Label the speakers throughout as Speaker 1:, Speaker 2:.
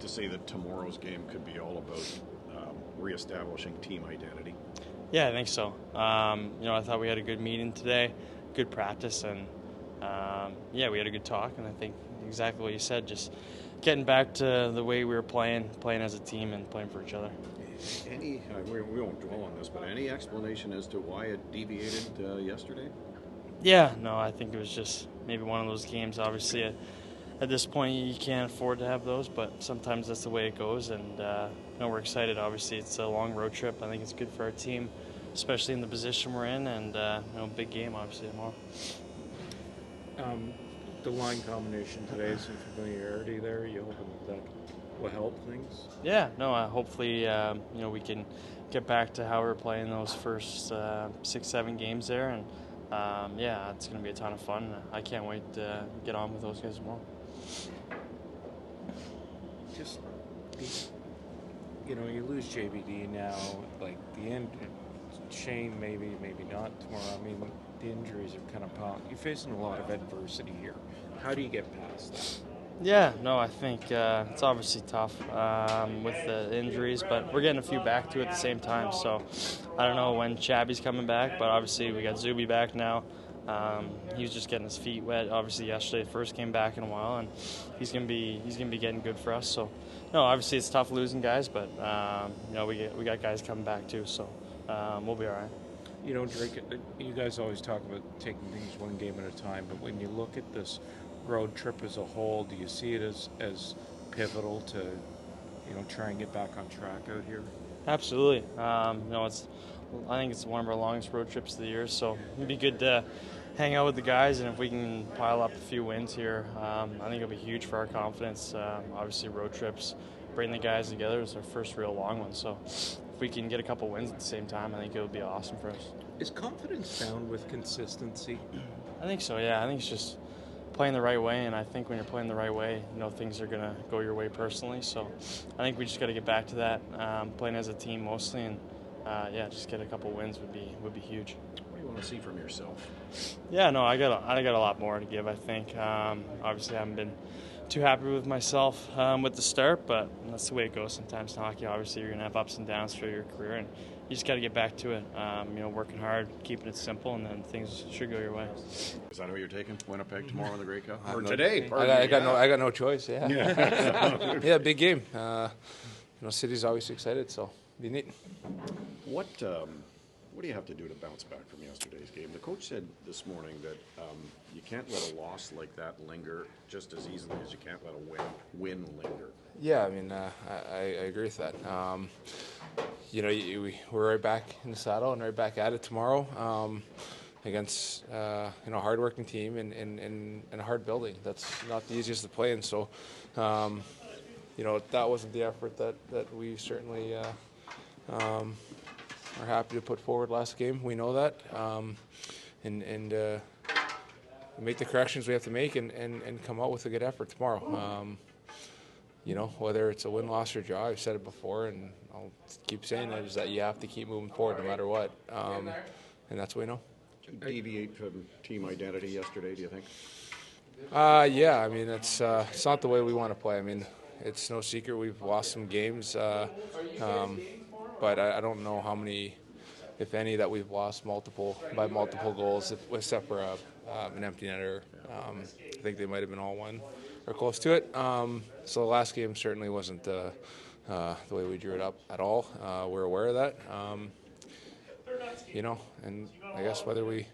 Speaker 1: to say that tomorrow's game could be all about reestablishing team identity?
Speaker 2: Yeah, I think so. I thought we had a good meeting today, good practice, and we had a good talk. And I think exactly what you said, just getting back to the way we were playing as a team and playing for each other.
Speaker 1: We won't dwell on this, but any explanation as to why it deviated yesterday?
Speaker 2: Yeah, no, I think it was just maybe one of those games. Obviously, at this point, you can't afford to have those, but sometimes that's the way it goes. And we're excited. Obviously, it's a long road trip. I think it's good for our team, especially in the position we're in, and big game obviously tomorrow.
Speaker 3: The line combination today, some familiarity there. You hoping that will help things?
Speaker 2: Yeah, no. Hopefully, we can get back to how we were playing those first 6-7 games there, and it's going to be a ton of fun. I can't wait to get on with those guys tomorrow.
Speaker 3: Just, you lose JBD now. Like the end, Shane maybe not tomorrow. I mean, the injuries are kind of piling. You're facing a lot of adversity here. How do you get past that?
Speaker 2: Yeah, no, I think it's obviously tough with the injuries, but we're getting a few back too at the same time. So I don't know when Chabby's coming back, but obviously we got Zuby back now. He was just getting his feet wet. Obviously yesterday, first came back in a while, and he's gonna be getting good for us. So no, obviously it's tough losing guys, but we got guys coming back too. So we'll be all right.
Speaker 3: Drake, you guys always talk about taking things one game at a time, but when you look at this road trip as a whole, do you see it as pivotal to try and get back on track out here?
Speaker 2: Absolutely. I think it's one of our longest road trips of the year, so it'd be good to hang out with the guys, and if we can pile up a few wins here, I think it'll be huge for our confidence. Obviously road trips bring the guys together. It's our first real long one, so if we can get a couple wins at the same time, I think it'll be awesome for us.
Speaker 3: Is confidence found with consistency?
Speaker 2: I think so, yeah. I think it's just playing the right way, and I think when you're playing the right way, things are going to go your way personally. So I think we just got to get back to that, playing as a team mostly, and just get a couple wins would be huge.
Speaker 1: What do you want to see from yourself?
Speaker 2: Yeah, no, I got a lot more to give, I think. Obviously I haven't been too happy with myself with the start, but that's the way it goes sometimes in hockey. Obviously you're going to have ups and downs through your career, and you just got to get back to it. Working hard, keeping it simple, and then things should go your way.
Speaker 1: Is that who you're taking? Winnipeg tomorrow in the Grey Cup? Or today?
Speaker 4: I got no choice. Yeah.
Speaker 1: Yeah.
Speaker 4: Big game. City's always excited, so be neat.
Speaker 1: What do you have to do to bounce back from yesterday's game? The coach said this morning that you can't let a loss like that linger just as easily as you can't let a win linger.
Speaker 4: Yeah, I mean, I agree with that. We're right back in the saddle and right back at it tomorrow against a hard-working team in a hard building. That's not the easiest to play in. So, that wasn't the effort that we certainly are happy to put forward last game. We know that, and make the corrections we have to make and come out with a good effort tomorrow. Whether it's a win, loss, or draw, I've said it before, and I'll keep saying it, is that you have to keep moving forward no matter what, and that's what we know.
Speaker 1: Deviate from team identity yesterday, do you think?
Speaker 4: Yeah, I mean, it's not the way we want to play. I mean, it's no secret we've lost some games, but I don't know how many, if any, that we've lost by multiple goals, except for an empty netter. I think they might have been all one or close to it. So the last game certainly wasn't the way we drew it up at all. We're aware of that. And I guess whether we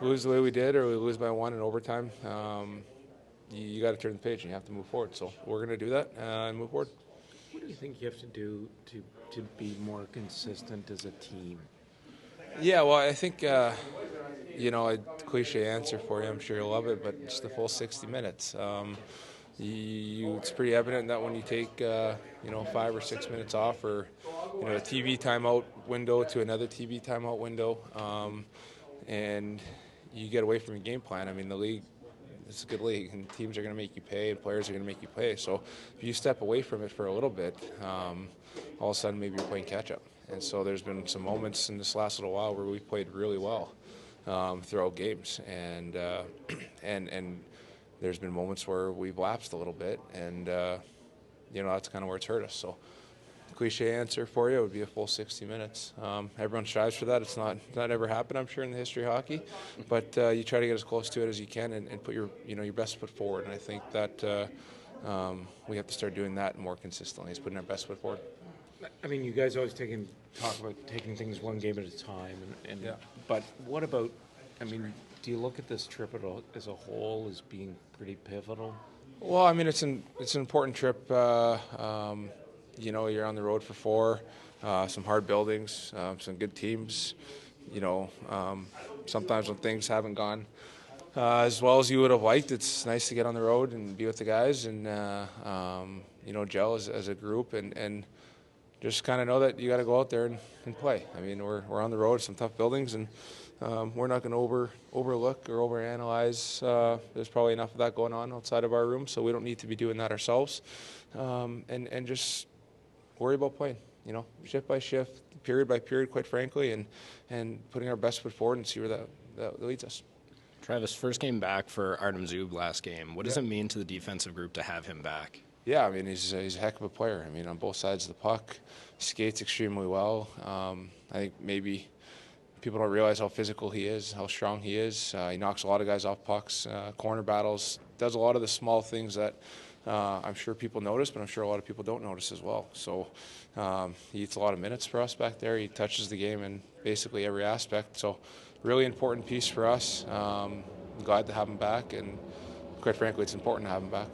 Speaker 4: lose the way we did or we lose by one in overtime, you got to turn the page and you have to move forward. So we're going to do that and move forward.
Speaker 3: What do you think you have to do to be more consistent as a team?
Speaker 4: Yeah, well, I think, a cliche answer for you, I'm sure you'll love it, but it's the full 60 minutes. It's pretty evident that when you take, 5 or 6 minutes off or, a TV timeout window to another TV timeout window, and you get away from your game plan. I mean, the league, it's a good league, and teams are going to make you pay, and players are going to make you play. So if you step away from it for a little bit, all of a sudden maybe you're playing catch-up. And so there's been some moments in this last little while where we've played really well throughout games, and there's been moments where we've lapsed a little bit, and that's kind of where it's hurt us. So cliche answer for you would be a full 60 minutes. Everyone strives for that. It's not ever happened, I'm sure, in the history of hockey, but you try to get as close to it as you can and put your best foot forward. And I think that we have to start doing that more consistently, is putting our best foot forward.
Speaker 3: I mean, you guys always talk about taking things one game at a time,
Speaker 4: Yeah.
Speaker 3: But what about? I mean, do you look at this trip as a whole as being pretty pivotal?
Speaker 4: Well, I mean, it's an important trip. You're on the road for 4, some hard buildings, some good teams. Sometimes when things haven't gone as well as you would have liked, it's nice to get on the road and be with the guys and gel as a group and just kind of know that you got to go out there and play. I mean, we're on the road, some tough buildings, and we're not going to overlook or overanalyze. There's probably enough of that going on outside of our room, so we don't need to be doing that ourselves. And just worry about playing, shift by shift, period by period, quite frankly, and putting our best foot forward and see where that leads us.
Speaker 5: Travis, first game back for Artem Zub last game. What does it mean to the defensive group to have him back?
Speaker 4: Yeah, I mean, he's a heck of a player. I mean, on both sides of the puck, skates extremely well. I think maybe people don't realize how physical he is, how strong he is. He knocks a lot of guys off pucks, corner battles, does a lot of the small things that I'm sure people notice, but I'm sure a lot of people don't notice as well. So he eats a lot of minutes for us back there. He touches the game in basically every aspect. So really important piece for us. I'm glad to have him back, and quite frankly, it's important to have him back.